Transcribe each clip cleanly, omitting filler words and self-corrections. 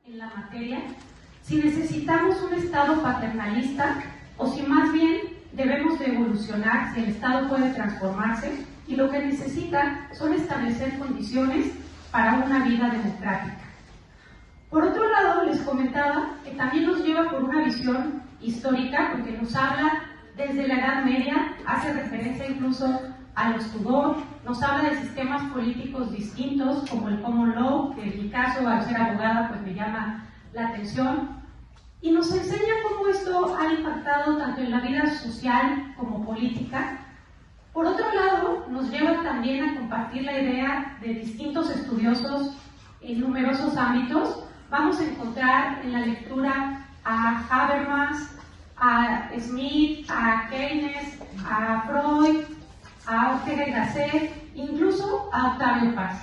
en la materia, si necesitamos un Estado paternalista o si más bien debemos de evolucionar, si el Estado puede transformarse y lo que necesita son establecer condiciones para una vida democrática. Por otro lado, les comentaba que también nos lleva por una visión histórica, porque nos habla desde la Edad Media, hace referencia incluso a los Tudor, nos habla de sistemas políticos distintos, como el Common Law, que en mi caso, al ser abogada, pues me llama la atención, y nos enseña cómo esto ha impactado tanto en la vida social como política. Por otro lado, nos lleva también a compartir la idea de distintos estudiosos en numerosos ámbitos. Vamos a encontrar en la lectura a Habermas, a Smith, a Keynes, a Freud, a Ortega y Gasset, incluso a Octavio Paz.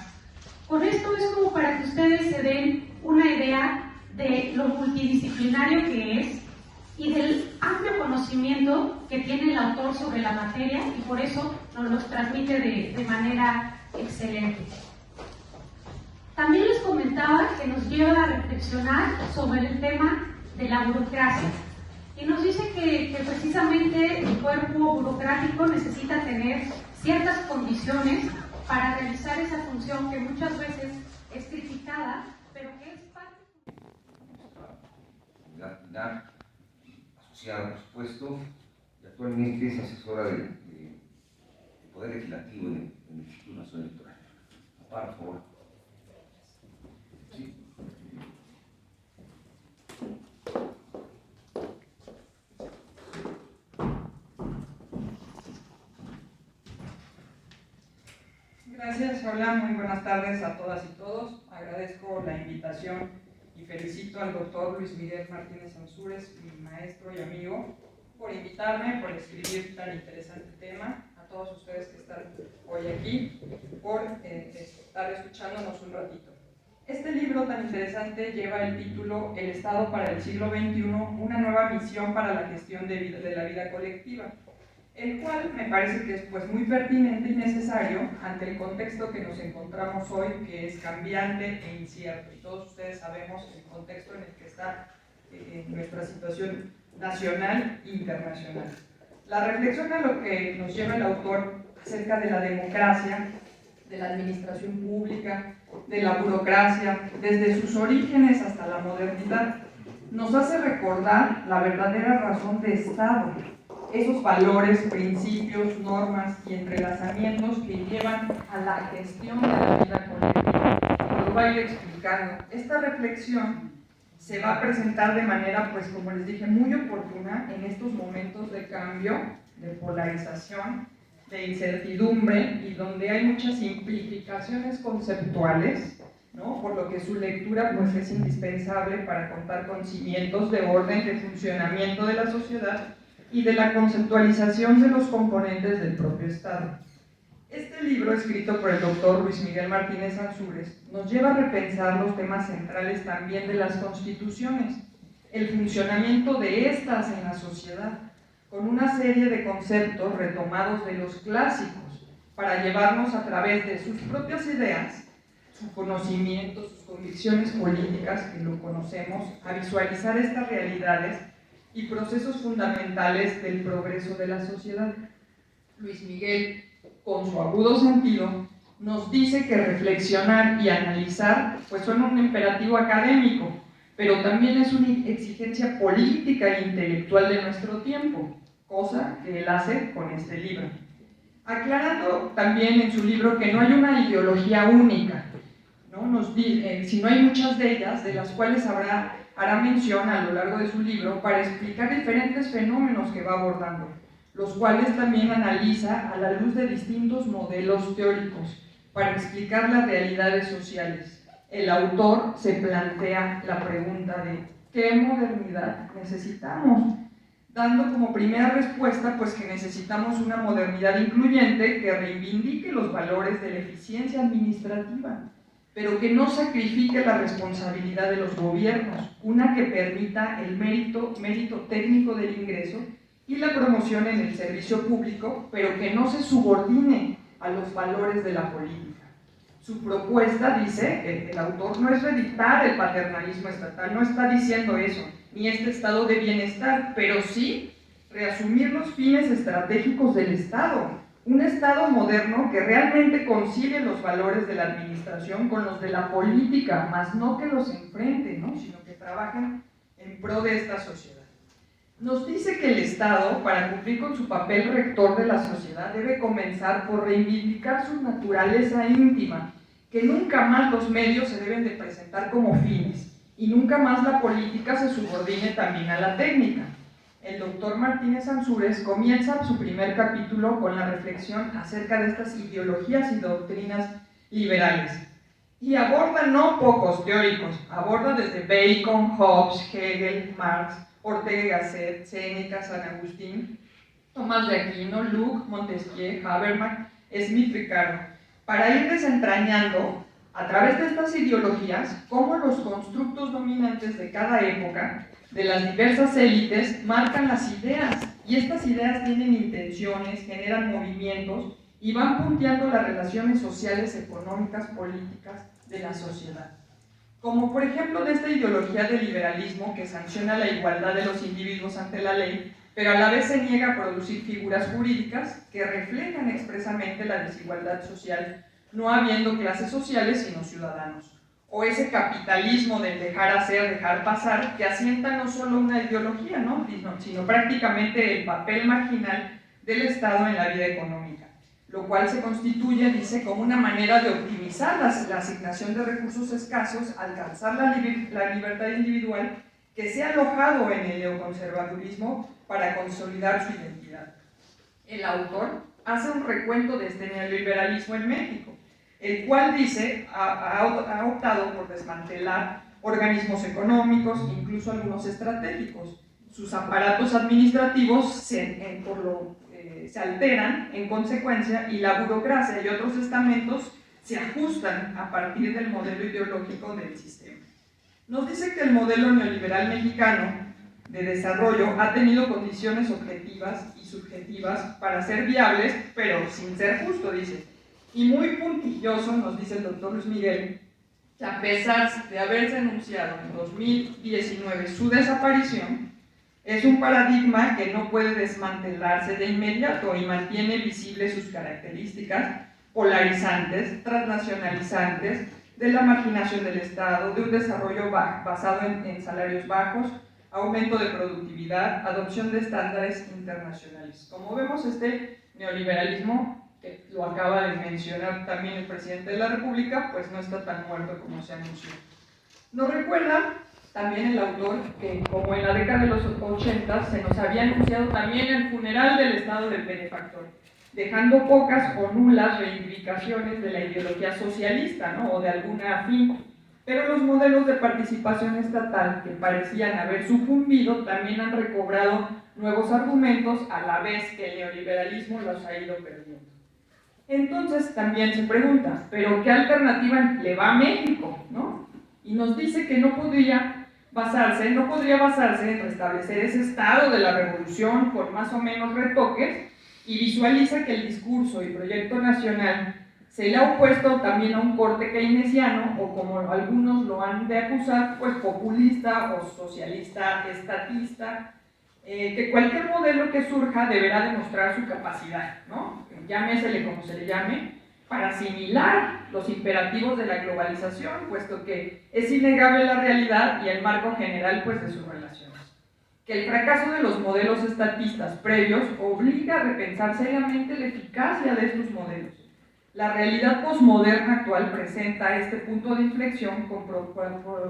Con esto es como para que ustedes se den una idea de lo multidisciplinario que es y del amplio conocimiento que tiene el autor sobre la materia, y por eso nos los transmite de manera excelente. También les comentaba que nos lleva a reflexionar sobre el tema de la burocracia, y nos dice que precisamente el cuerpo burocrático necesita tener ciertas condiciones para realizar esa función que muchas veces es criticada, pero que es parte de la final, asociada por supuesto, y actualmente es asesora del Poder Legislativo en el Instituto Nacional Electoral. Por favor. Sí. Gracias, hola, muy buenas tardes a todas y todos. Agradezco la invitación y felicito al doctor Luis Miguel Martínez Ansúrez, mi maestro y amigo, por invitarme, por escribir tan interesante tema, a todos ustedes que están hoy aquí, por estar escuchándonos un ratito. Este libro tan interesante lleva el título El Estado para el siglo XXI, una nueva misión para la gestión de la vida colectiva, el cual me parece que es pues muy pertinente y necesario ante el contexto que nos encontramos hoy, que es cambiante e incierto, y todos ustedes sabemos el contexto en el que está nuestra situación nacional e internacional. La reflexión a lo que nos lleva el autor acerca de la democracia, de la administración pública, de la burocracia, desde sus orígenes hasta la modernidad, nos hace recordar la verdadera razón de Estado, esos valores, principios, normas y entrelazamientos que llevan a la gestión de la vida colectiva. Lo voy a ir explicando. Esta reflexión se va a presentar de manera, pues como les dije, muy oportuna en estos momentos de cambio, de polarización, de incertidumbre, y donde hay muchas simplificaciones conceptuales, ¿no? Por lo que su lectura pues es indispensable para contar con cimientos de orden, de funcionamiento de la sociedad y de la conceptualización de los componentes del propio Estado. Este libro, escrito por el doctor Luis Miguel Martínez Ansúrez, nos lleva a repensar los temas centrales también de las constituciones, el funcionamiento de estas en la sociedad, con una serie de conceptos retomados de los clásicos, para llevarnos a través de sus propias ideas, su conocimiento, sus convicciones políticas, que lo conocemos, a visualizar estas realidades y procesos fundamentales del progreso de la sociedad. Luis Miguel, con su agudo sentido, nos dice que reflexionar y analizar pues son un imperativo académico, pero también es una exigencia política e intelectual de nuestro tiempo, cosa que él hace con este libro. Aclarando también en su libro que no hay una ideología única, ¿no? Sino hay muchas de ellas, de las cuales hará mención a lo largo de su libro para explicar diferentes fenómenos que va abordando, los cuales también analiza a la luz de distintos modelos teóricos para explicar las realidades sociales. El autor se plantea la pregunta de ¿qué modernidad necesitamos? Dando como primera respuesta pues que necesitamos una modernidad incluyente que reivindique los valores de la eficiencia administrativa, pero que no sacrifique la responsabilidad de los gobiernos, una que permita el mérito técnico del ingreso y la promoción en el servicio público, pero que no se subordine a los valores de la política. Su propuesta, dice el autor, no es reeditar el paternalismo estatal, no está diciendo eso, ni este estado de bienestar, pero sí reasumir los fines estratégicos del Estado. Un Estado moderno que realmente concilie los valores de la administración con los de la política, más no que los enfrente, ¿no? Sino que trabajen en pro de esta sociedad. Nos dice que el Estado, para cumplir con su papel rector de la sociedad, debe comenzar por reivindicar su naturaleza íntima, que nunca más los medios se deben de presentar como fines, y nunca más la política se subordine también a la técnica. El doctor Martínez Ansúrez comienza su primer capítulo con la reflexión acerca de estas ideologías y doctrinas liberales. Y aborda no pocos teóricos, aborda desde Bacon, Hobbes, Hegel, Marx, Ortega y Gasset, Séneca, San Agustín, Tomás de Aquino, Locke, Montesquieu, Habermas, Smith, Ricardo, para ir desentrañando a través de estas ideologías cómo los constructos dominantes de cada época, de las diversas élites, marcan las ideas, y estas ideas tienen intenciones, generan movimientos y van punteando las relaciones sociales, económicas, políticas de la sociedad. Como por ejemplo de esta ideología del liberalismo que sanciona la igualdad de los individuos ante la ley, pero a la vez se niega a producir figuras jurídicas que reflejan expresamente la desigualdad social, no habiendo clases sociales sino ciudadanos. O ese capitalismo del dejar hacer, dejar pasar, que asienta no solo una ideología, ¿no? sino prácticamente el papel marginal del Estado en la vida económica, lo cual se constituye, dice, como una manera de optimizar la asignación de recursos escasos, alcanzar la libertad individual, que se ha alojado en el neoconservadurismo para consolidar su identidad. El autor hace un recuento de este neoliberalismo en México, el cual dice ha optado por desmantelar organismos económicos, incluso algunos estratégicos. Sus aparatos administrativos se alteran en consecuencia y la burocracia y otros estamentos se ajustan a partir del modelo ideológico del sistema. Nos dice que el modelo neoliberal mexicano de desarrollo ha tenido condiciones objetivas y subjetivas para ser viables, pero sin ser justo, dice. Y muy puntilloso nos dice el doctor Luis Miguel que a pesar de haberse anunciado en 2019 su desaparición, es un paradigma que no puede desmantelarse de inmediato y mantiene visibles sus características polarizantes, transnacionalizantes, de la marginación del Estado, de un desarrollo basado en salarios bajos, aumento de productividad, adopción de estándares internacionales. Como vemos, este neoliberalismo, que lo acaba de mencionar también el presidente de la República, pues no está tan muerto como se anunció. Nos recuerda también el autor que, como en la década de los 80 se nos había anunciado también el funeral del Estado del benefactor, dejando pocas o nulas reivindicaciones de la ideología socialista, ¿no? O de alguna afín. Pero los modelos de participación estatal que parecían haber sucumbido también han recobrado nuevos argumentos a la vez que el neoliberalismo los ha ido perdiendo. Entonces también se pregunta, ¿pero qué alternativa le va a México? ¿No? Y nos dice que no podría basarse en restablecer ese estado de la revolución con más o menos retoques, y visualiza que el discurso y proyecto nacional se le ha opuesto también a un corte keynesiano, o como algunos lo han de acusar, pues populista o socialista estatista, que cualquier modelo que surja deberá demostrar su capacidad, ¿no? Llámesele como se le llame, para asimilar los imperativos de la globalización, puesto que es innegable la realidad y el marco general, pues, de sus relaciones. Que el fracaso de los modelos estatistas previos obliga a repensar seriamente la eficacia de estos modelos. La realidad posmoderna actual presenta este punto de inflexión con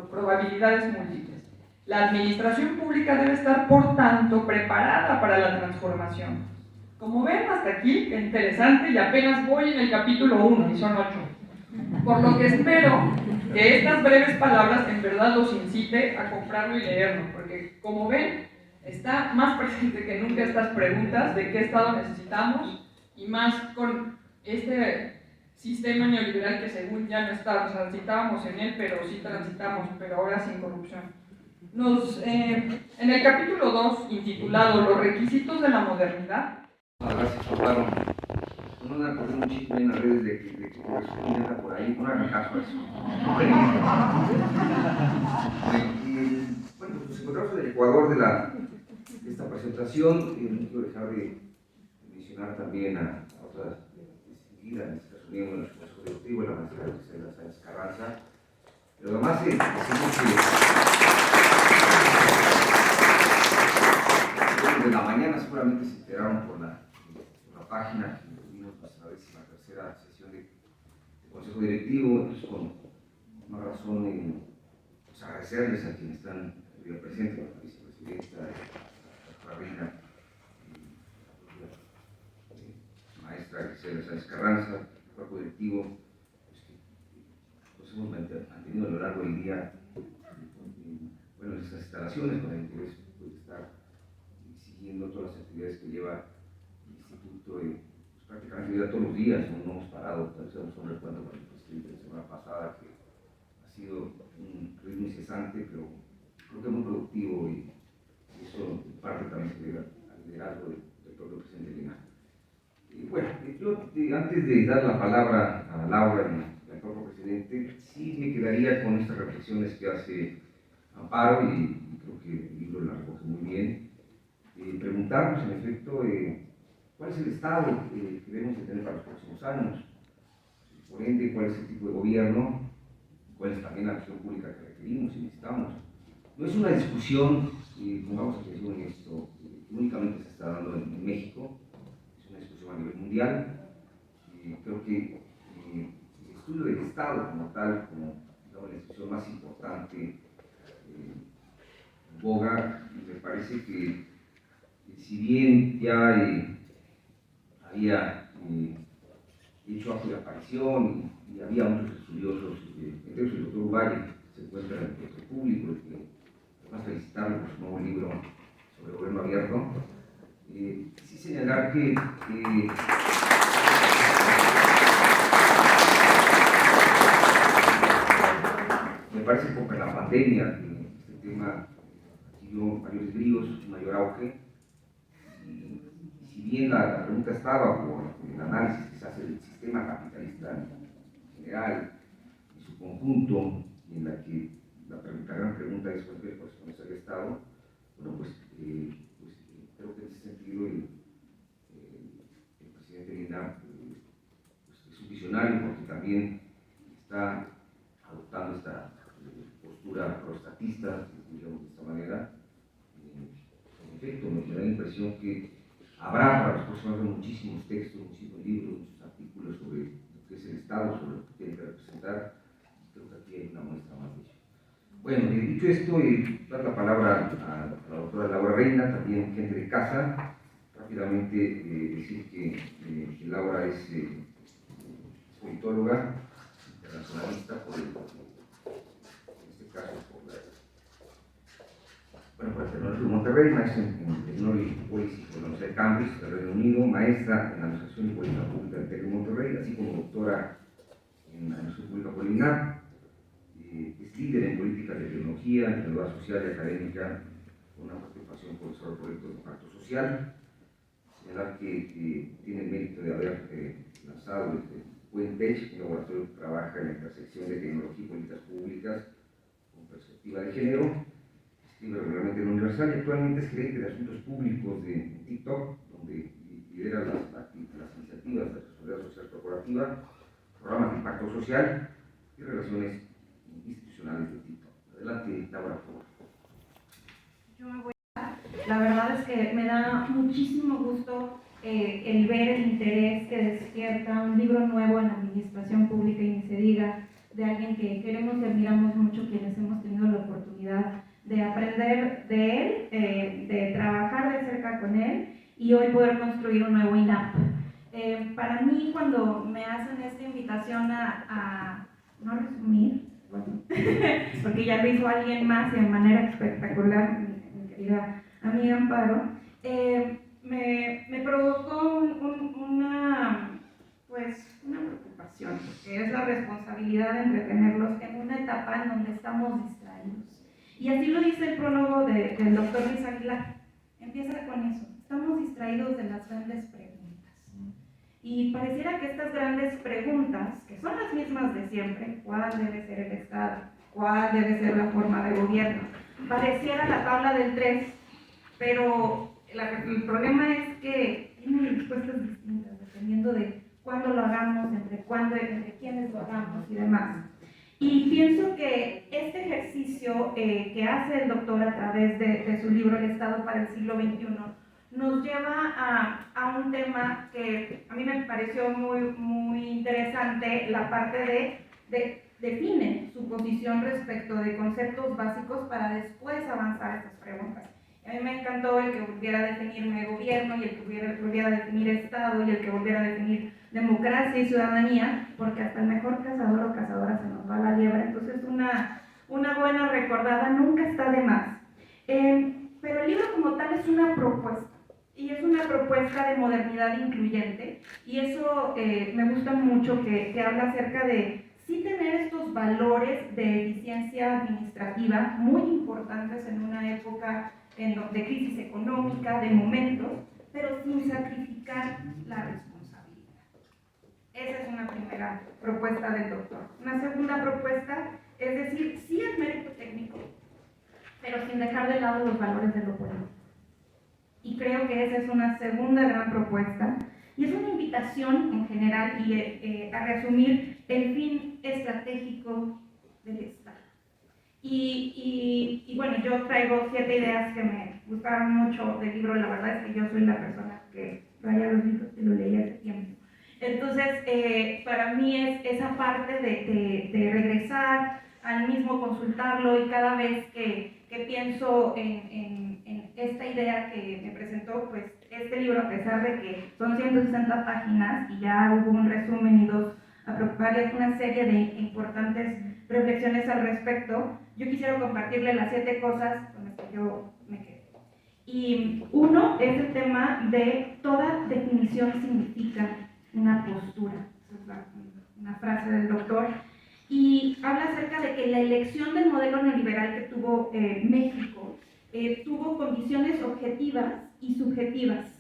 probabilidades múltiples. La administración pública debe estar, por tanto, preparada para la transformación. Como ven, hasta aquí, qué interesante, y apenas voy en el capítulo 1, y son 8. Por lo que espero que estas breves palabras en verdad los incite a comprarlo y leerlo, porque como ven, está más presente que nunca estas preguntas de qué Estado necesitamos, y más con este sistema neoliberal que según ya no está, transitábamos en él, pero sí transitamos, pero ahora sin corrupción. En el capítulo 2, intitulado Los requisitos de la modernidad. Gracias, Orlando. persona corrió un chisme en las redes de que Joaquín anda por ahí, no hagan caso a eso. Bueno, pues nos encontramos en el Ecuador de esta presentación. No quiero dejar de mencionar también a otras distinguidas, en este caso miembros del Consejo Directivo, la maestra Gisela Sáenz Carranza. Pero además decimos que desde la mañana seguramente se enteraron por la página que tuvimos nuestra 13ª sesión de Consejo Directivo, entonces con más razón pues agradecerles a quienes están presentes, la vicepresidenta, la reina, la maestra Gisela Sáenz Carranza, el cuerpo directivo, pues que nos hemos mantenido a lo largo del día en estas instalaciones con el interés de estar siguiendo todas las actividades que lleva el Instituto, pues prácticamente ya todos los días, no hemos parado. Tal vez un recuerdo con el presidente la semana pasada que ha sido un ritmo incesante, pero creo que muy productivo, y eso en parte también se debe al liderazgo del propio presidente Lina. Y bueno, yo antes de dar la palabra a Laura y al propio presidente, sí me quedaría con estas reflexiones que hace Amparo, y creo que el libro la recoge muy bien. Preguntarnos, en efecto, cuál es el estado que debemos de tener para los próximos años, por ende, cuál es el tipo de gobierno, cuál es también la acción pública que requerimos y necesitamos. No es una discusión, pongamos atención en esto, que únicamente se está dando en México, es una discusión a nivel mundial. Creo que el estudio del Estado como tal, como digamos, la institución más importante en boga, me parece que si bien ya había hecho acto de aparición y había muchos estudiosos, entre ellos el doctor Uvalle, que se encuentra en el sector público, y que además felicitarlo por su nuevo libro sobre el gobierno abierto, sí señalar que me parece que con la pandemia este tema adquirió mayores bríos, un mayor auge. Y si bien la pregunta estaba por el análisis que se hace del sistema capitalista en general, en su conjunto, y en la que la gran pregunta es cuál es el Estado, bueno, pues creo que en ese sentido el presidente Lina pues es un visionario, porque también está adoptando esta postura proestatista, digamos de esta manera. En efecto, me da la impresión que habrá para los próximos años muchísimos textos, muchísimos libros, muchos artículos sobre lo que es el Estado, sobre lo que tiene que representar. Creo que aquí hay una muestra más de ello. Bueno, dicho esto, dar la palabra a la doctora Laura Reina, también gente de casa. Rápidamente decir que Laura es politóloga, internacionalista, en este caso por el Tecnológico de Monterrey, maestra en Technology Policy por la Universidad de Cambridge, del Reino Unido, maestra en Administración y Política Pública del TEC de Monterrey, así como doctora en Administración Pública por el INAH. Es líder en políticas de tecnología, emprendedora social y académica, con una preocupación por desarrollo de proyectos de impacto social. Señalar que tiene el mérito de haber lanzado desde Puentech, un laboratorio que trabaja en la intersección de tecnología y políticas públicas con perspectiva de género. Escribe regularmente en Universal y actualmente es gerente de asuntos públicos de TikTok, donde lidera las iniciativas de responsabilidad social corporativa, programas de impacto social y relaciones institucionales de TikTok. Adelante, Laura, por favor. Yo me voy La verdad es que me da muchísimo gusto el ver el interés que despierta un libro nuevo en la administración pública, y ni se diga de alguien que queremos y admiramos mucho, quienes hemos tenido la oportunidad de aprender de él, de trabajar de cerca con él, y hoy poder construir un nuevo INAP. Para mí, cuando me hacen esta invitación a no resumir, bueno, porque ya lo hizo alguien más y de manera espectacular, mi querida amiga Amparo, me provocó una preocupación, que es la responsabilidad de entretenerlos en una etapa en donde estamos distraídos. Y así lo dice el prólogo del doctor Luis Aguilar. Empieza con eso: estamos distraídos de las grandes preguntas. Y pareciera que estas grandes preguntas, que son las mismas de siempre, ¿cuál debe ser el Estado? ¿Cuál debe ser la forma de gobierno? Pareciera la tabla del 3, pero el problema es que tienen respuestas distintas dependiendo de cuándo lo hagamos, entre quiénes lo hagamos y demás. Y pienso que este ejercicio que hace el doctor a través de su libro El Estado para el siglo XXI nos lleva a un tema que a mí me pareció muy interesante, la parte de define su posición respecto de conceptos básicos para después avanzar a estas preguntas. A mí me encantó el que volviera a definirme gobierno y el que volviera a definir Estado y el que volviera a definir democracia y ciudadanía, porque hasta el mejor cazador o cazadora se nos va la liebre, entonces una buena recordada nunca está de más. Pero el libro como tal es una propuesta, y es una propuesta de modernidad incluyente, y eso me gusta mucho que habla acerca de sí tener estos valores de eficiencia administrativa muy importantes en una época de crisis económica, de momentos, pero sin sacrificar la responsabilidad. Esa es una primera propuesta del doctor. Una segunda propuesta es decir, sí el mérito técnico, pero sin dejar de lado los valores de lo político. Y creo que esa es una segunda gran propuesta, y es una invitación en general a resumir el fin estratégico del Estado. Y bueno, yo traigo 7 ideas que me gustaron mucho del libro. La verdad es que yo soy la persona que raya los libros y lo leí hace tiempo. Entonces, para mí es esa parte de regresar al mismo, consultarlo, y cada vez que pienso en esta idea que me presentó, pues este libro, a pesar de que son 160 páginas y ya hubo un resumen y una serie de importantes reflexiones al respecto, yo quisiera compartirle las 7 cosas con las que yo me quedé. Y uno es el tema de toda definición significa una postura. Esa es una frase del doctor. Y habla acerca de que la elección del modelo neoliberal que tuvo México tuvo condiciones objetivas y subjetivas.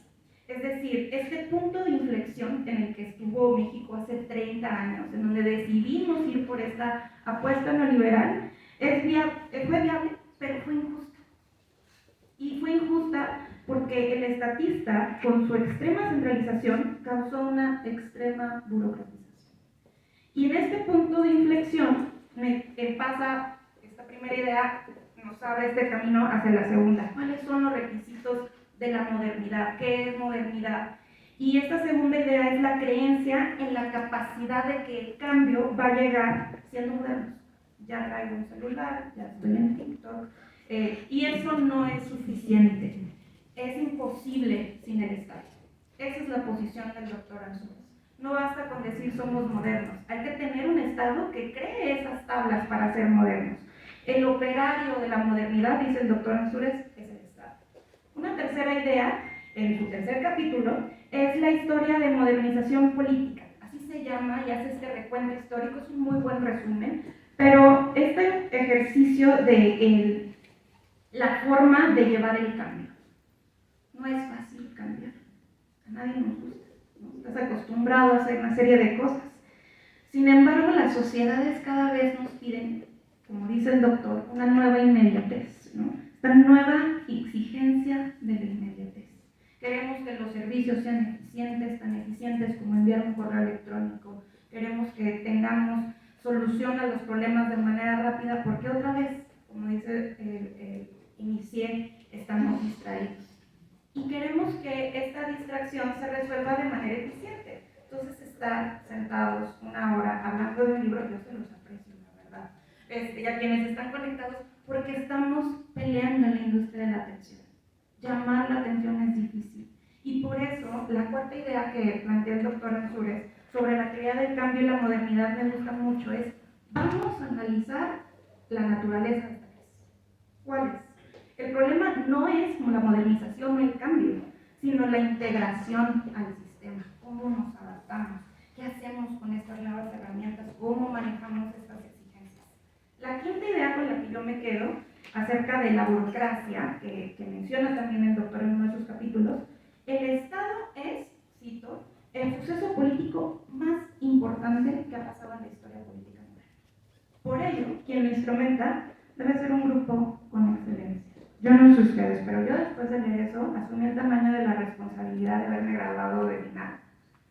Es decir, este punto de inflexión en el que estuvo México hace 30 años, en donde decidimos ir por esta apuesta neoliberal, fue viable, pero fue injusta. Y fue injusta porque el estatista, con su extrema centralización, causó una extrema burocratización. Y en este punto de inflexión pasa esta primera idea, nos abre este camino hacia la segunda. ¿Cuáles son los requisitos de la modernidad? ¿Qué es modernidad? Y esta segunda idea es la creencia en la capacidad de que el cambio va a llegar siendo modernos. Ya traigo un celular, ya estoy en TikTok, y eso no es suficiente. Es imposible sin el Estado. Esa es la posición del doctor Ansúrez. No basta con decir somos modernos, hay que tener un Estado que cree esas tablas para ser modernos. El operario de la modernidad, dice el doctor Ansúrez, es el Estado. Una tercera idea, en su tercer capítulo, es la historia de modernización política. Así se llama y hace este recuento histórico, es un muy buen resumen, pero este ejercicio de la forma de llevar el cambio. No es fácil cambiar, a nadie nos gusta. Estás acostumbrado a hacer una serie de cosas. Sin embargo, las sociedades cada vez nos piden, como dice el doctor, una nueva inmediatez, ¿no? Esta nueva exigencia de la inmediatez. Queremos que los servicios sean eficientes, tan eficientes como enviar un correo electrónico. Queremos que tengamos solución a los problemas de manera rápida, porque otra vez, como dice inicié, estamos distraídos. Y queremos que esta distracción se resuelva de manera eficiente. Entonces, estar sentados 1 hora hablando de un libro, yo se los aprecio, la verdad. Y a quienes están conectados, porque estamos peleando en la industria de la atención. Llamar la atención es difícil. Y por eso, la cuarta idea que plantea el doctor Ansúrez sobre la teoría del cambio y la modernidad me gusta mucho, es vamos a analizar la naturaleza de esta crisis. ¿Cuál es? El problema no es la modernización o el cambio, sino la integración al sistema. ¿Cómo nos adaptamos? ¿Qué hacemos con estas nuevas herramientas? ¿Cómo manejamos estas exigencias? La quinta idea con la que yo me quedo, acerca de la burocracia, que menciona también el doctor en uno de sus capítulos, el Estado es, cito, el suceso político más importante que ha pasado en la historia política mundial. Por ello, quien lo instrumenta debe ser un grupo con excelencia. Yo no sé ustedes, pero yo después de leer eso asumí el tamaño de la responsabilidad de haberme graduado de final,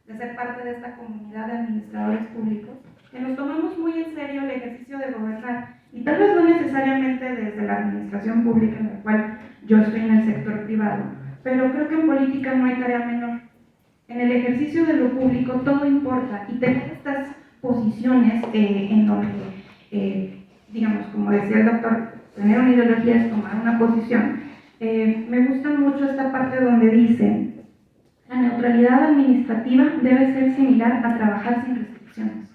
de ser parte de esta comunidad de administradores públicos que nos tomamos muy en serio el ejercicio de gobernar, y tal vez no necesariamente desde la administración pública en la cual yo estoy en el sector privado, pero creo que en política no hay tarea menor. En el ejercicio de lo público todo importa, y tener estas posiciones en donde, digamos, como decía el doctor, tener una ideología es tomar una posición. Me gusta mucho esta parte donde dice: la neutralidad administrativa debe ser similar a trabajar sin restricciones.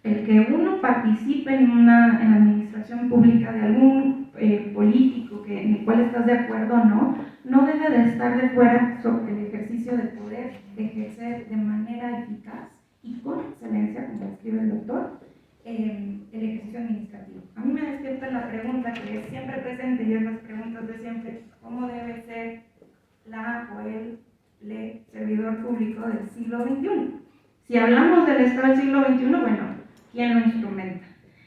El que uno participe en la administración pública de algún político en el cual estás de acuerdo o no, no debe de estar de fuera sobre el ejercicio de poder ejercer de manera eficaz y con excelencia, como escribe el doctor, el ejercicio administrativo. A mí me despierta la pregunta que es siempre presente, y es las preguntas de siempre: ¿cómo debe ser la o el servidor público del siglo XXI? Si hablamos del Estado del siglo XXI, bueno, ¿quién lo instrumenta?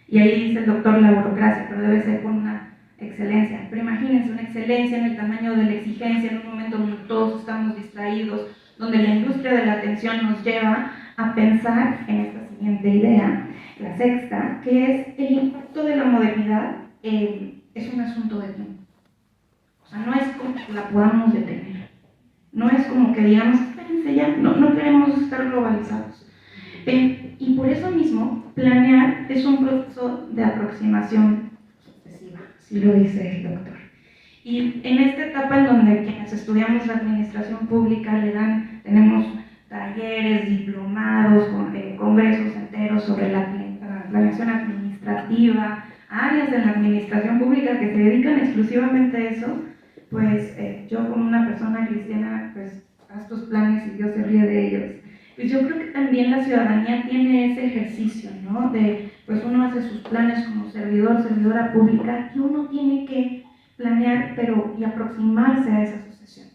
Y ahí dice el doctor la burocracia, pero debe ser con una excelencia. Pero imagínense una excelencia en el tamaño de la exigencia, en un momento donde todos estamos distraídos, donde la industria de la atención nos lleva a pensar en esta siguiente idea, la sexta, que es el impacto de la modernidad. Es un asunto de tiempo. O sea, no es como que la podamos detener. No es como que digamos, espérense ya, no queremos estar globalizados. Y por eso mismo, planear es un proceso de aproximación sucesiva, así lo dice el doctor. Y en esta etapa en donde quienes estudiamos la administración pública tenemos talleres, diplomados, congresos enteros sobre la planeación administrativa, áreas de la administración pública que se dedican exclusivamente a eso, pues yo como una persona cristiana, pues haz tus planes y Dios se ríe de ellos. Pues yo creo que también la ciudadanía tiene ese ejercicio, ¿no? De, pues uno hace sus planes como servidor, servidora pública, y uno tiene que planear, y aproximarse a esa sucesión.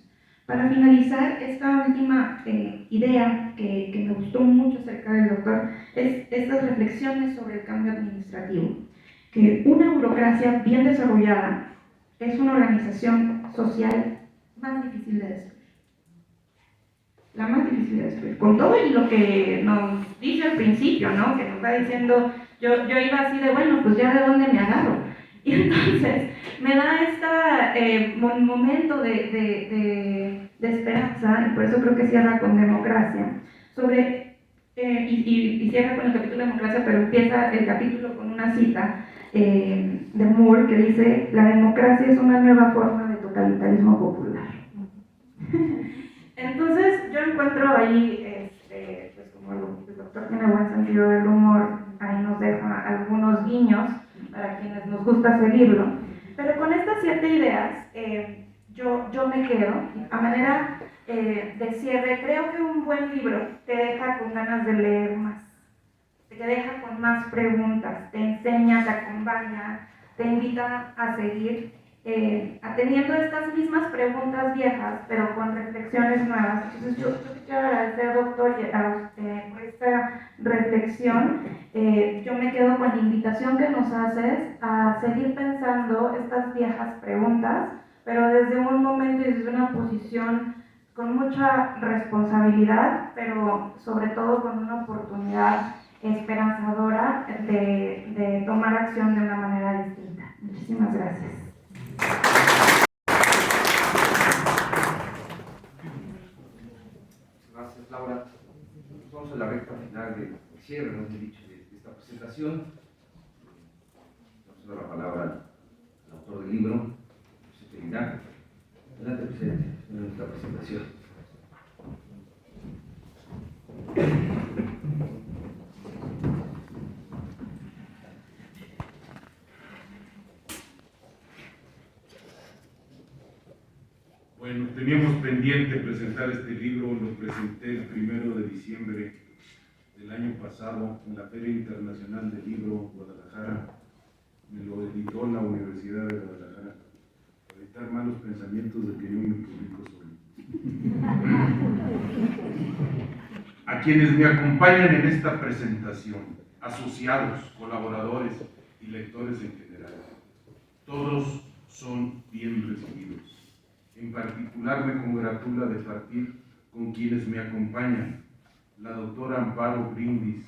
Para finalizar, esta última idea que me gustó mucho acerca del doctor es estas reflexiones sobre el cambio administrativo. Que una burocracia bien desarrollada es una organización social más difícil de destruir. La más difícil de destruir. Con todo y lo que nos dice al principio, ¿no? Que nos va diciendo, yo iba así de, bueno, pues ya de dónde me agarro. Y entonces me da este momento de esperanza, y por eso creo que cierra con democracia, y cierra con el capítulo de democracia, pero empieza el capítulo con una cita de Moore que dice: la democracia es una nueva forma de totalitarismo popular. Entonces yo encuentro ahí, pues como el doctor tiene buen sentido del humor, ahí nos deja algunos guiños para quienes nos gusta seguirlo, pero con estas 7 ideas yo me quedo. A manera de cierre, creo que un buen libro te deja con ganas de leer más, te deja con más preguntas, te enseña, te acompaña, te invita a seguir atendiendo estas mismas preguntas viejas, pero con reflexiones nuevas. Entonces yo quiero agradecer, doctor, a usted por esta reflexión. Yo me quedo con la invitación que nos haces a seguir pensando estas viejas preguntas, pero desde un momento y desde una posición con mucha responsabilidad, pero sobre todo con una oportunidad esperanzadora de tomar acción de una manera distinta. Muchísimas gracias. Gracias, Laura. Vamos a la recta final del cierre, no he dicho, de esta presentación. Vamos a dar la palabra al autor del libro, José Perirá. Adelante, presidente, en nuestra presentación. Bueno, teníamos pendiente presentar este libro, lo presenté el 1 de diciembre del año pasado en la Feria Internacional del Libro Guadalajara. Me lo editó la Universidad de Guadalajara para evitar malos pensamientos de que yo me publico solo. quienes me acompañan en esta presentación, asociados, colaboradores y lectores en general. Todos son bien recibidos. En particular me congratula de partir con quienes me acompañan, la doctora Amparo Brindis,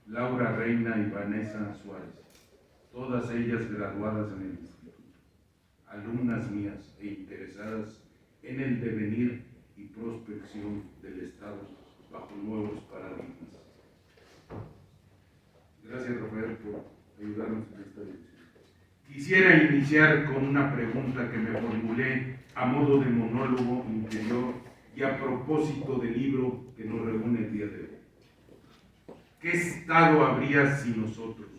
Laura Reina y Vanessa Suárez, todas ellas graduadas en el instituto, alumnas mías e interesadas en el devenir y prospección del Estado bajo nuevos paradigmas. Gracias, Rafael, por ayudarnos en esta dirección. Quisiera iniciar con una pregunta que me formulé a modo de monólogo interior y a propósito del libro que nos reúne el día de hoy. ¿Qué Estado habría sin nosotros,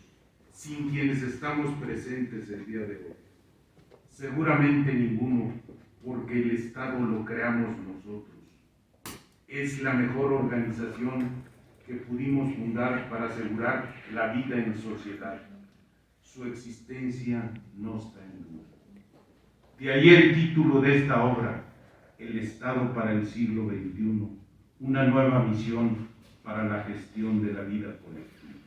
sin quienes estamos presentes el día de hoy? Seguramente ninguno, porque el Estado lo creamos nosotros. Es la mejor organización que pudimos fundar para asegurar la vida en sociedad. Su existencia no está en duda. De ahí el título de esta obra, El Estado para el siglo XXI, una nueva misión para la gestión de la vida colectiva.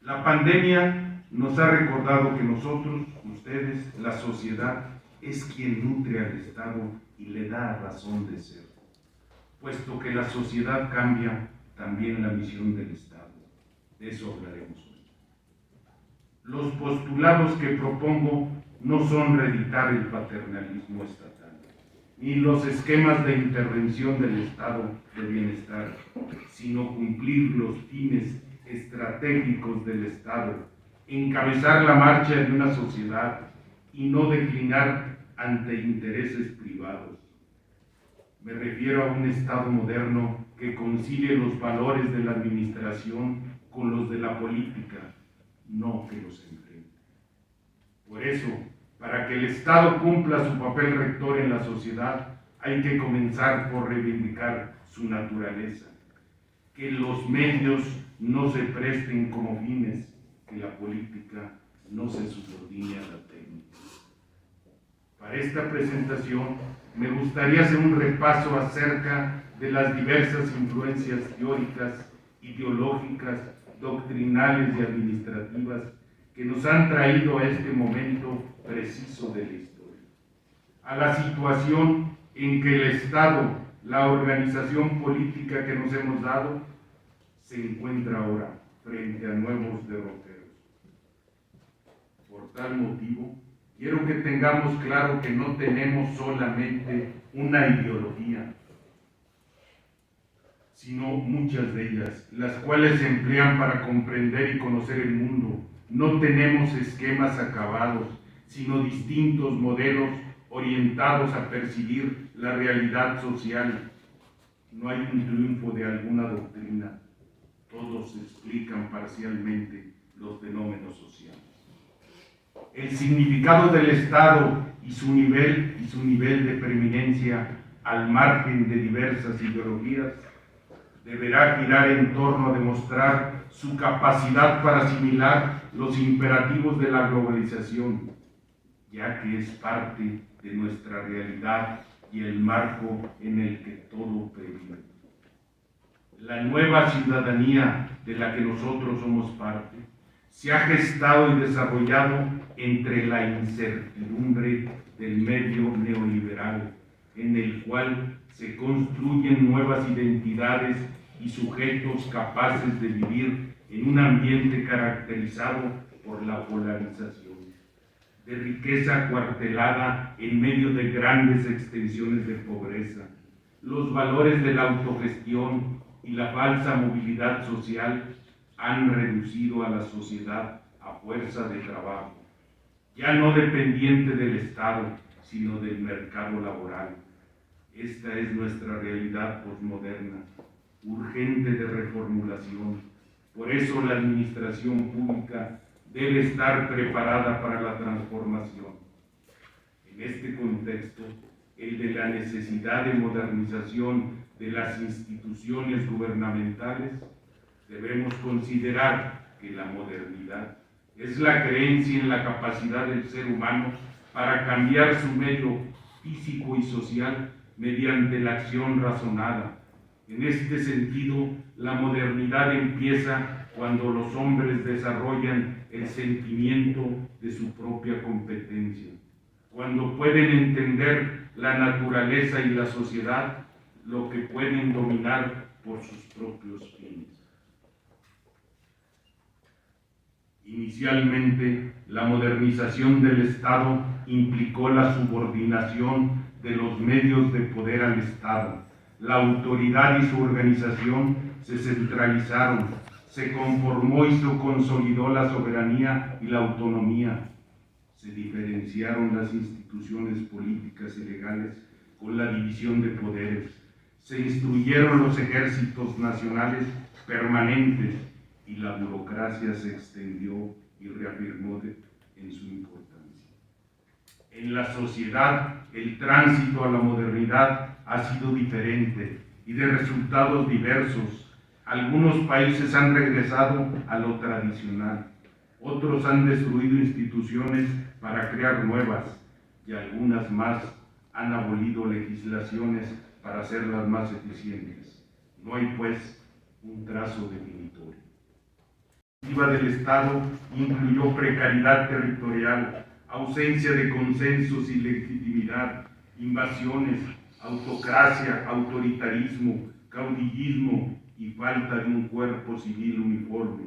La pandemia nos ha recordado que nosotros, ustedes, la sociedad, es quien nutre al Estado y le da razón de ser. Puesto que la sociedad cambia, también la misión del Estado. De eso hablaremos hoy. Los postulados que propongo no son reeditar el paternalismo estatal, ni los esquemas de intervención del Estado de bienestar, sino cumplir los fines estratégicos del Estado, encabezar la marcha de una sociedad y no declinar ante intereses privados. Me refiero a un Estado moderno que concilie los valores de la administración con los de la política, no que los enfrente. Por eso, para que el Estado cumpla su papel rector en la sociedad, hay que comenzar por reivindicar su naturaleza, que los medios no se presten como fines, que la política no se subordine a la técnica. Para esta presentación me gustaría hacer un repaso acerca de las diversas influencias teóricas, ideológicas, doctrinales y administrativas que nos han traído a este momento preciso de la historia, a la situación en que el Estado, la organización política que nos hemos dado, se encuentra ahora frente a nuevos derroteros. Por tal motivo, quiero que tengamos claro que no tenemos solamente una ideología, sino muchas de ellas, las cuales se emplean para comprender y conocer el mundo. No tenemos esquemas acabados, sino distintos modelos orientados a percibir la realidad social. No hay un triunfo de alguna doctrina, todos explican parcialmente los fenómenos sociales. El significado del Estado y su nivel de preeminencia al margen de diversas ideologías deberá girar en torno a demostrar su capacidad para asimilar los imperativos de la globalización, ya que es parte de nuestra realidad y el marco en el que todo previve. La nueva ciudadanía de la que nosotros somos parte se ha gestado y desarrollado entre la incertidumbre del medio neoliberal, en el cual se construyen nuevas identidades y sujetos capaces de vivir en un ambiente caracterizado por la polarización, de riqueza cuartelada en medio de grandes extensiones de pobreza. Los valores de la autogestión y la falsa movilidad social han reducido a la sociedad a fuerza de trabajo, ya no dependiente del Estado, sino del mercado laboral. Esta es nuestra realidad posmoderna, urgente de reformulación. Por eso la administración pública debe estar preparada para la transformación. En este contexto, el de la necesidad de modernización de las instituciones gubernamentales, debemos considerar que la modernidad es la creencia en la capacidad del ser humano para cambiar su medio físico y social mediante la acción razonada, En este sentido, la modernidad empieza cuando los hombres desarrollan el sentimiento de su propia competencia, cuando pueden entender la naturaleza y la sociedad, lo que pueden dominar por sus propios fines. Inicialmente, la modernización del Estado implicó la subordinación de los medios de poder al Estado. La autoridad y su organización se centralizaron, se conformó y se consolidó la soberanía y la autonomía. Se diferenciaron las instituciones políticas y legales con la división de poderes. Se instituyeron los ejércitos nacionales permanentes y la burocracia se extendió y reafirmó en su importancia. En la sociedad, el tránsito a la modernidad ha sido diferente y de resultados diversos. Algunos países han regresado a lo tradicional, otros han destruido instituciones para crear nuevas y algunas más han abolido legislaciones para hacerlas más eficientes. No hay, pues, un trazo definitorio. La perspectiva del Estado incluyó precariedad territorial, ausencia de consensos y legitimidad, invasiones, autocracia, autoritarismo, caudillismo y falta de un cuerpo civil uniforme.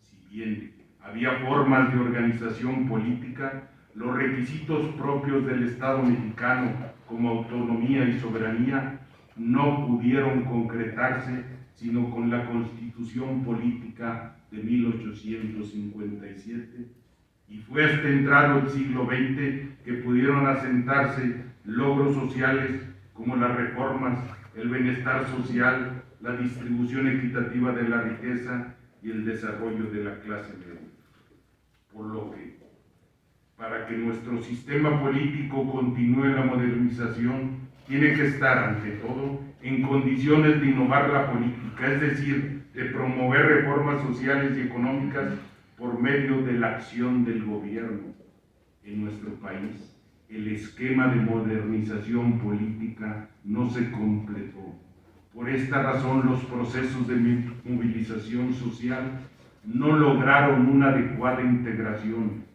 Si bien había formas de organización política, los requisitos propios del Estado mexicano, como autonomía y soberanía, no pudieron concretarse sino con la Constitución Política de 1857, y fue hasta entrado el siglo XX que pudieron asentarse logros sociales como las reformas, el bienestar social, la distribución equitativa de la riqueza y el desarrollo de la clase media. Por lo que, para que nuestro sistema político continúe la modernización, tiene que estar, ante todo, en condiciones de innovar la política, es decir, de promover reformas sociales y económicas por medio de la acción del gobierno. En nuestro país, el esquema de modernización política no se completó. Por esta razón, los procesos de movilización social no lograron una adecuada integración.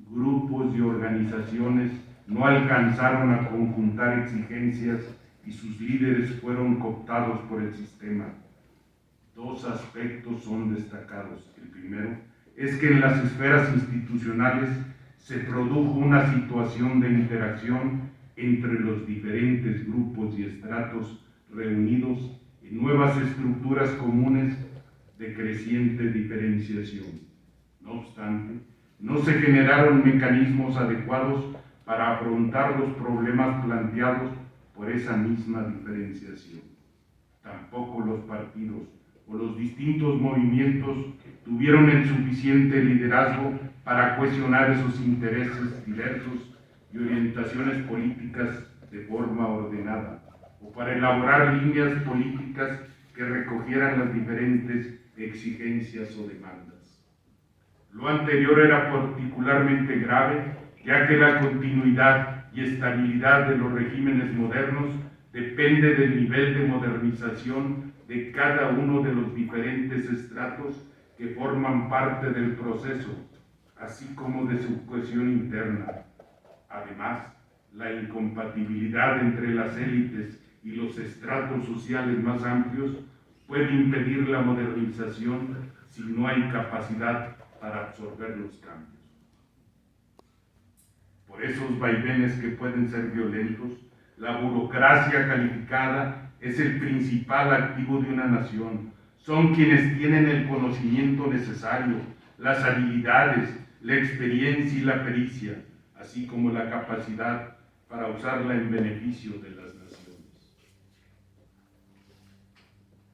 Grupos y organizaciones no alcanzaron a conjuntar exigencias y sus líderes fueron cooptados por el sistema. Dos aspectos son destacados. El primero es que en las esferas institucionales se produjo una situación de interacción entre los diferentes grupos y estratos reunidos en nuevas estructuras comunes de creciente diferenciación. No obstante, no se generaron mecanismos adecuados para afrontar los problemas planteados por esa misma diferenciación. Tampoco los partidos o los distintos movimientos tuvieron el suficiente liderazgo para cuestionar esos intereses diversos y orientaciones políticas de forma ordenada, o para elaborar líneas políticas que recogieran las diferentes exigencias o demandas. Lo anterior era particularmente grave, ya que la continuidad y estabilidad de los regímenes modernos depende del nivel de modernización de cada uno de los diferentes estratos que forman parte del proceso, así como de su cohesión interna. Además, la incompatibilidad entre las élites y los estratos sociales más amplios puede impedir la modernización si no hay capacidad para absorber los cambios. Por esos vaivenes que pueden ser violentos, la burocracia calificada es el principal activo de una nación. Son quienes tienen el conocimiento necesario, las habilidades, la experiencia y la pericia, así como la capacidad para usarla en beneficio de las naciones.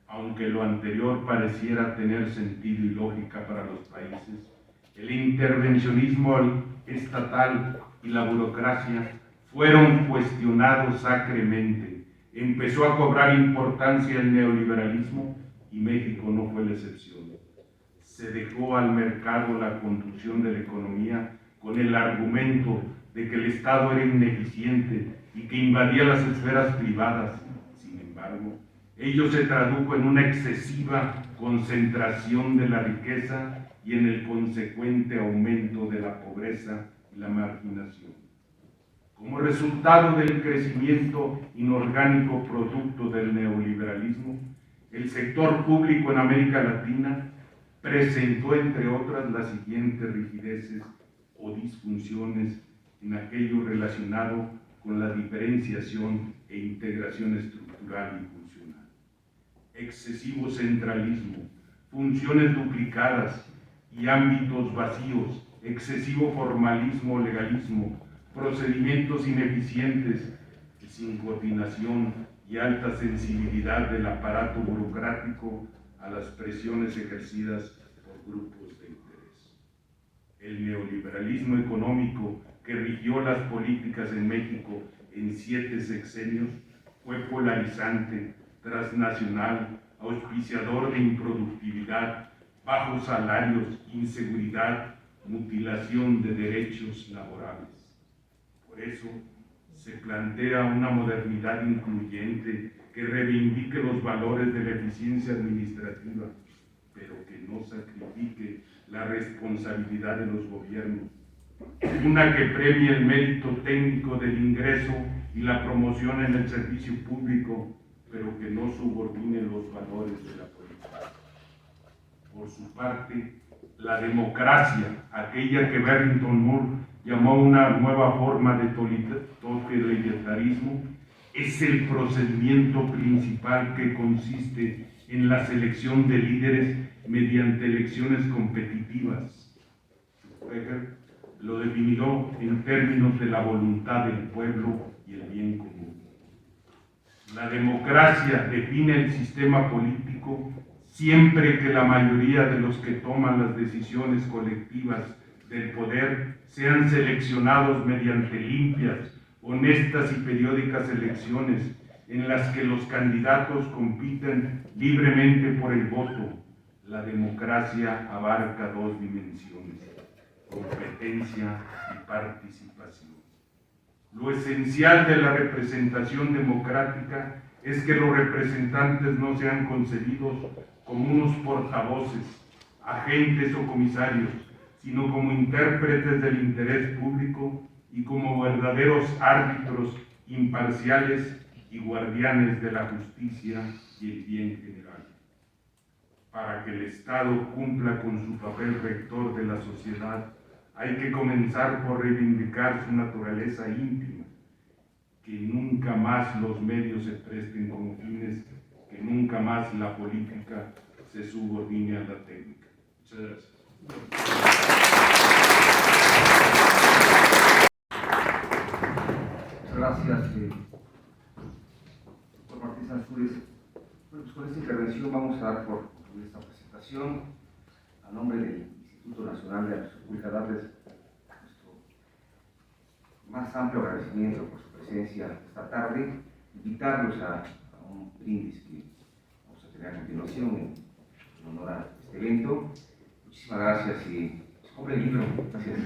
Aunque lo anterior pareciera tener sentido y lógica para los países, el intervencionismo estatal y la burocracia fueron cuestionados acremente. Empezó a cobrar importancia el neoliberalismo y México no fue la excepción. Se dejó al mercado la conducción de la economía con el argumento de que el Estado era ineficiente y que invadía las esferas privadas. Sin embargo, Ello se tradujo en una excesiva concentración de la riqueza y en el consecuente aumento de la pobreza y la marginación. Como resultado del crecimiento inorgánico producto del neoliberalismo, el sector público en América Latina presentó, entre otras, las siguientes rigideces o disfunciones en aquello relacionado con la diferenciación e integración estructural y funcional. Excesivo centralismo, funciones duplicadas y ámbitos vacíos, excesivo formalismo o legalismo, procedimientos ineficientes y sin coordinación y alta sensibilidad del aparato burocrático a las presiones ejercidas por grupos de interés. El neoliberalismo económico que rigió las políticas en México en 7 sexenios fue polarizante, transnacional, auspiciador de improductividad, bajos salarios, inseguridad, mutilación de derechos laborales. Por eso se plantea una modernidad incluyente que reivindique los valores de la eficiencia administrativa, pero que no sacrifique la responsabilidad de los gobiernos. Una que premie el mérito técnico del ingreso y la promoción en el servicio público, pero que no subordine los valores de la política. Por su parte, la democracia, aquella que Barrington Moore llamó una nueva forma de totalitarismo, es el procedimiento principal que consiste en la selección de líderes mediante elecciones competitivas. Weber lo definió en términos de la voluntad del pueblo y el bien común. La democracia define el sistema político siempre que la mayoría de los que toman las decisiones colectivas del poder sean seleccionados mediante limpias, honestas y periódicas elecciones en las que los candidatos compiten libremente por el voto. La democracia abarca 2 dimensiones: competencia y participación. Lo esencial de la representación democrática es que los representantes no sean concebidos como unos portavoces, agentes o comisarios, sino como intérpretes del interés público y como verdaderos árbitros imparciales y guardianes de la justicia y el bien general. Para que el Estado cumpla con su papel rector de la sociedad, hay que comenzar por reivindicar su naturaleza íntima, que nunca más los medios se presten como fines, que nunca más la política se subordine a la técnica. Muchas gracias. Gracias, doctor Martín Ansúrez. Bueno, pues con esta intervención vamos a dar por concluida esta presentación. A nombre del Instituto Nacional de la República, darles nuestro más amplio agradecimiento por su presencia esta tarde, invitarlos a un brindis que vamos a tener a continuación en honor a este evento. Muchísimas gracias y compren el libro. Gracias.